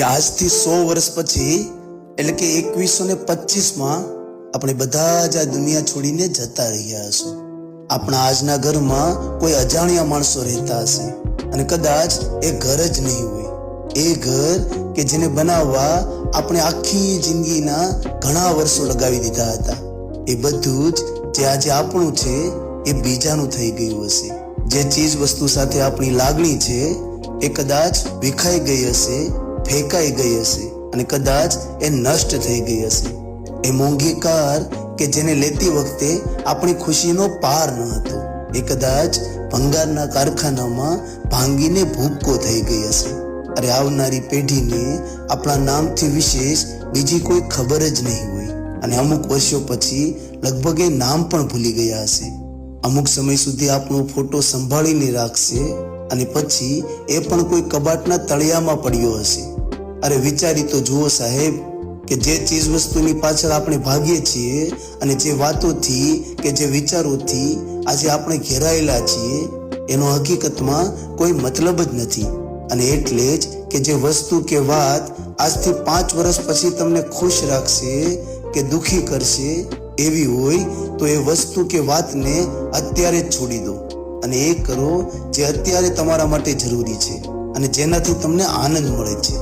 કે આજથી 100 વર્ષ પછી એટલે કે 2125 આપણે બધા જ આ દુનિયા છોડીને જતા રહ્યા હશું. આપણા આજના ઘરમાં કોઈ અજાણ્યા માણસો રહેતા હશે અને કદાચ એ ઘર જ નહીં હોય. એ ઘર કે જેને બનાવવા આપણે આખી જિંદગીના ઘણા વર્ષો લગાવી દીધા હતા. એ બધું જ જે આજે આપણું છે એ બીજાનું થઈ ગયું હશે. જે ચીજ વસ્તુ સાથે આપણી લાગણી છે એ કદાચ વિખાઈ ગઈ હશે, ફેંકાઈ ગઈ હશે અને કદાચ એ નષ્ટ થઈ ગઈ હશે. એ મોંઘી કાર કે જેને લેતી વખતે આપણી ખુશીનો પાર ન હતો એ કદાચ ભંગારના કારખાનામાં ભાંગીને ભૂક્કો થઈ ગઈ હશે. અરે આવનારી પેઢીને આપણા નામથી વિશેષ બીજી કોઈ ખબર જ નહીં હોય અને અમુક વર્ષો પછી લગભગ એ નામ પણ ભૂલી ગયા હશે. અમુક સમય સુધી આપણો ફોટો સંભાળીને રાખશે અને પછી એ પણ કોઈ કબાટના તળિયામાં પડ્યો હશે. અરે વિચારી તો જુઓ સાહેબ કે જે ચીજ વસ્તુની પાછળ આપણે ભાગીએ છીએ અને જે વાતોથી કે જે વિચારોથી આજે આપણે ઘેરાયેલા છીએ એનો હકીકતમાં કોઈ મતલબ જ નથી. અને એટલે જ કે જે વસ્તુ કે વાત આજથી 5 વર્ષ પછી તમને ખુશ રાખશે કે દુખી કરશે એવી હોય તો એ વસ્તુ કે વાતને અત્યારે જ છોડી દો અને એ કરો જે અત્યારે તમારા માટે જરૂરી છે અને જેનાથી તમને આનંદ મળે છે.